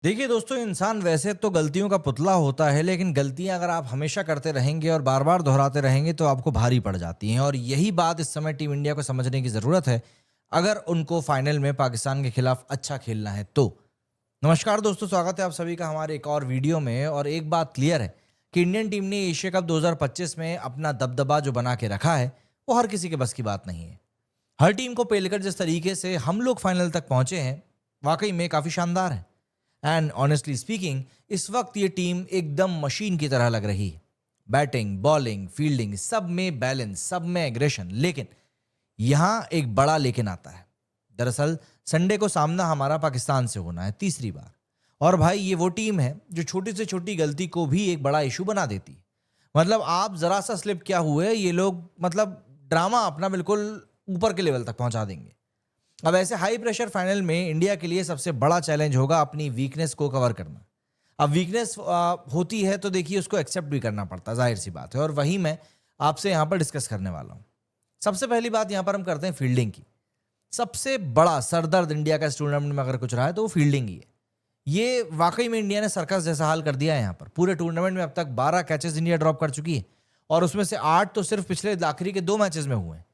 देखिए दोस्तों, इंसान वैसे तो गलतियों का पुतला होता है, लेकिन गलतियां अगर आप हमेशा करते रहेंगे और बार बार दोहराते रहेंगे तो आपको भारी पड़ जाती हैं। और यही बात इस समय टीम इंडिया को समझने की ज़रूरत है, अगर उनको फाइनल में पाकिस्तान के खिलाफ अच्छा खेलना है तो। नमस्कार दोस्तों, स्वागत है आप सभी का हमारे एक और वीडियो में। और एक बात क्लियर है कि इंडियन टीम ने एशिया कप 2025 में अपना दबदबा जो बना के रखा है, वो हर किसी के बस की बात नहीं है। हर टीम को पेलकर जिस तरीके से हम लोग फाइनल तक पहुंचे हैं, वाकई में काफ़ी शानदार है। एंड ऑनेस्टली स्पीकिंग, इस वक्त ये टीम एकदम मशीन की तरह लग रही है। बैटिंग, बॉलिंग, फील्डिंग, सब में बैलेंस, सब में एग्रेशन। लेकिन यहाँ एक बड़ा लेकिन आता है। दरअसल संडे को सामना हमारा पाकिस्तान से होना है, तीसरी बार। और भाई, ये वो टीम है जो छोटी से छोटी गलती को भी एक बड़ा इशू बना देती है। मतलब आप जरा सा स्लिप क्या हुए, ये लोग मतलब ड्रामा अपना बिल्कुल ऊपर के लेवल तक पहुंचा देंगे। अब ऐसे हाई प्रेशर फाइनल में इंडिया के लिए सबसे बड़ा चैलेंज होगा अपनी वीकनेस को कवर करना। अब वीकनेस होती है तो देखिए, उसको एक्सेप्ट भी करना पड़ता है, जाहिर सी बात है। और वही मैं आपसे यहाँ पर डिस्कस करने वाला हूँ। सबसे पहली बात यहाँ पर हम करते हैं फील्डिंग की। सबसे बड़ा सरदर्द इंडिया का इस टूर्नामेंट में अगर कुछ रहा है तो वो फील्डिंग ही है। ये वाकई में इंडिया ने सर्कस जैसा हाल कर दिया है। यहाँ पर पूरे टूर्नामेंट में अब तक 12 कैचेस इंडिया ड्रॉप कर चुकी है, और उसमें से 8 तो सिर्फ पिछले आखिरी के 2 मैचेस में हुए हैं।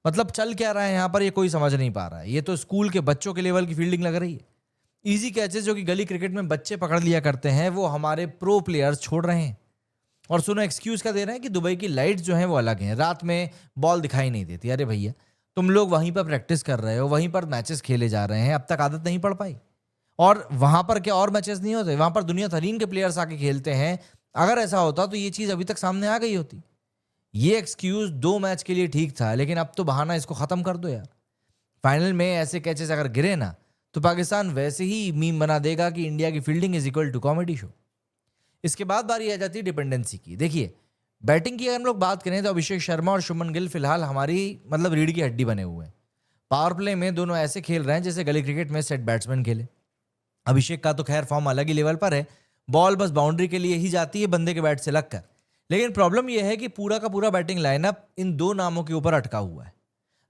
मतलब चल क्या रहा है यहाँ पर, ये कोई समझ नहीं पा रहा है। ये तो स्कूल के बच्चों के लेवल की फील्डिंग लग रही है। इजी कैचेस जो कि गली क्रिकेट में बच्चे पकड़ लिया करते हैं, वो हमारे प्रो प्लेयर्स छोड़ रहे हैं। और सुनो, एक्सक्यूज क्या दे रहे हैं कि दुबई की लाइट्स जो हैं वो अलग हैं, रात में बॉल दिखाई नहीं देती। अरे भैया, तुम लोग वहीं पर प्रैक्टिस कर रहे हो, वहीं पर मैचेस खेले जा रहे हैं, अब तक आदत नहीं पड़ पाई। और वहां पर क्या और मैचेस नहीं होते? वहां पर दुनिया तरीन के प्लेयर्स आके खेलते हैं। अगर ऐसा होता तो ये चीज अभी तक सामने आ गई होती। ये एक्सक्यूज 2 मैच के लिए ठीक था, लेकिन अब तो बहाना इसको खत्म कर दो यार। फाइनल में ऐसे कैचेस अगर गिरे ना, तो पाकिस्तान वैसे ही मीम बना देगा कि इंडिया की fielding is equal to comedy show. इसके बाद बारी आ जाती है डिपेंडेंसी की। देखिए, बैटिंग की अगर हम लोग बात करें तो अभिषेक शर्मा और शुभमन गिल फिलहाल हमारी मतलब रीढ़ की हड्डी बने हुए हैं। पावर प्ले में दोनों ऐसे खेल रहे हैं जैसे गली क्रिकेट में सेट बैट्समैन खेले। अभिषेक का तो खैर फॉर्म अलग ही लेवल पर है, बॉल बस बाउंड्री के लिए ही जाती है बंदे के बैट से लगकर। लेकिन प्रॉब्लम यह है कि पूरा का पूरा बैटिंग लाइनअप इन 2 नामों के ऊपर अटका हुआ है।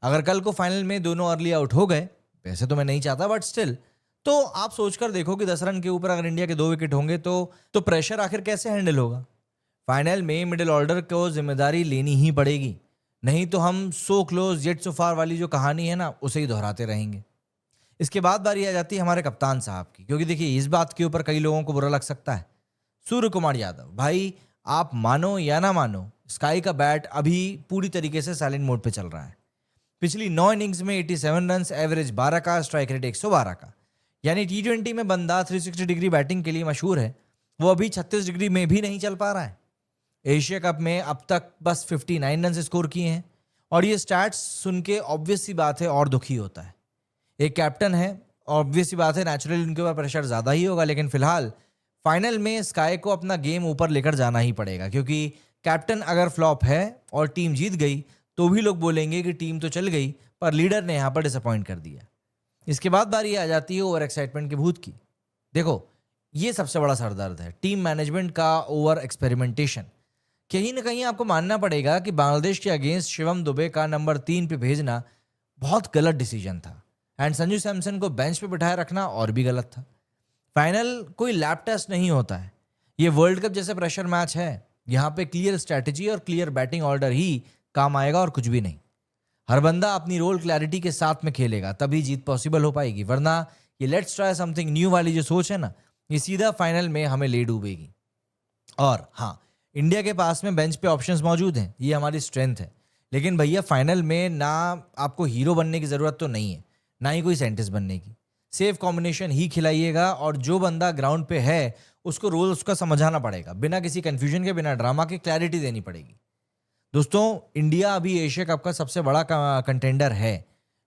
अगर कल को फाइनल में दोनों अर्ली आउट हो गए, वैसे तो मैं नहीं चाहता बट स्टिल, तो आप सोचकर देखो कि 10 रन के ऊपर अगर इंडिया के 2 विकेट होंगे तो प्रेशर आखिर कैसे हैंडल होगा। फाइनल में मिडिल ऑर्डर को जिम्मेदारी लेनी ही पड़ेगी, नहीं तो हम सो क्लोज येट सो फार वाली जो कहानी है ना, उसे ही दोहराते रहेंगे। इसके बाद बारी आ जाती है हमारे कप्तान साहब की, क्योंकि देखिए इस बात के ऊपर कई लोगों को बुरा लग सकता है। सूर्य कुमार यादव भाई, आप मानो या ना मानो, स्काई का बैट अभी पूरी तरीके से साइलेंट मोड पे चल रहा है। पिछली 9 इनिंग्स में 87 रन, एवरेज 12 का, स्ट्राइक रेट 112 का। यानी T20 में बंदा 360 डिग्री बैटिंग के लिए मशहूर है, वो अभी 36 डिग्री में भी नहीं चल पा रहा है। एशिया कप में अब तक बस 59 रन स्कोर किए हैं। और ये स्टैट्स सुन के ऑब्वियस सी बात है और दुखी होता है। एक कैप्टन है, ऑब्वियस सी बात है नेचुरली उनके ऊपर प्रेशर ज़्यादा ही होगा। लेकिन फिलहाल फाइनल में स्काई को अपना गेम ऊपर लेकर जाना ही पड़ेगा, क्योंकि कैप्टन अगर फ्लॉप है और टीम जीत गई तो भी लोग बोलेंगे कि टीम तो चल गई पर लीडर ने यहाँ पर डिसअपॉइंट कर दिया। इसके बाद बारी आ जाती है ओवर एक्साइटमेंट के भूत की। देखो, ये सबसे बड़ा सरदर्द है, टीम मैनेजमेंट का ओवर एक्सपेरिमेंटेशन। कहीं ना कहीं आपको मानना पड़ेगा कि बांग्लादेश के अगेंस्ट शिवम दुबे का नंबर 3 पे भेजना बहुत गलत डिसीजन था। एंड संजू सैमसन को बेंच पे बिठाए रखना और भी गलत था। फाइनल कोई लैब टेस्ट नहीं होता है, ये वर्ल्ड कप जैसे प्रेशर मैच है। यहाँ पे क्लियर स्ट्रैटेजी और क्लियर बैटिंग ऑर्डर ही काम आएगा और कुछ भी नहीं। हर बंदा अपनी रोल क्लैरिटी के साथ में खेलेगा, तभी जीत पॉसिबल हो पाएगी। वरना ये लेट्स ट्राई समथिंग न्यू वाली जो सोच है ना, ये सीधा फाइनल में हमें ले डूबेगी। और हाँ, इंडिया के पास में बेंच पे ऑप्शंस मौजूद हैं, ये हमारी स्ट्रेंथ है। लेकिन भैया, फाइनल में ना आपको हीरो बनने की ज़रूरत तो नहीं है, ना ही कोई साइंटिस्ट बनने की। सेफ कॉम्बिनेशन ही खिलाइएगा, और जो बंदा ग्राउंड पे है उसको रोल उसका समझाना पड़ेगा, बिना किसी कंफ्यूजन के, बिना ड्रामा के क्लैरिटी देनी पड़ेगी। दोस्तों, इंडिया अभी एशिया कप का सबसे बड़ा कंटेंडर है,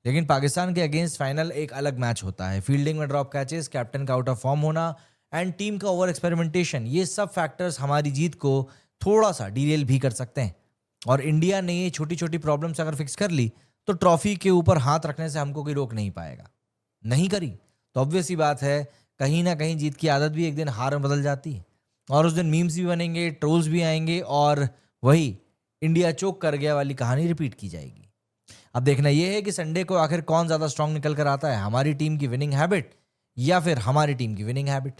लेकिन पाकिस्तान के अगेंस्ट फाइनल एक अलग मैच होता है। फील्डिंग में ड्रॉप कैचेस, कैप्टन का आउट ऑफ फॉर्म होना एंड टीम का ओवर एक्सपेरिमेंटेशन, ये सब फैक्टर्स हमारी जीत को थोड़ा सा डीरेल भी कर सकते हैं। और इंडिया ने ये छोटी छोटी प्रॉब्लम्स अगर फिक्स कर ली तो ट्रॉफी के ऊपर हाथ रखने से हमको कोई रोक नहीं पाएगा। नहीं करी तो ऑब्वियस ही बात है, कहीं ना कहीं जीत की आदत भी एक दिन हार में बदल जाती है, और उस दिन मीम्स भी बनेंगे, ट्रोल्स भी आएंगे, और वही इंडिया चोक कर गया वाली कहानी रिपीट की जाएगी। अब देखना यह है कि संडे को आखिर कौन ज़्यादा स्ट्रांग निकल कर आता है, हमारी टीम की विनिंग हैबिट या फिर हमारी टीम की विनिंग हैबिट।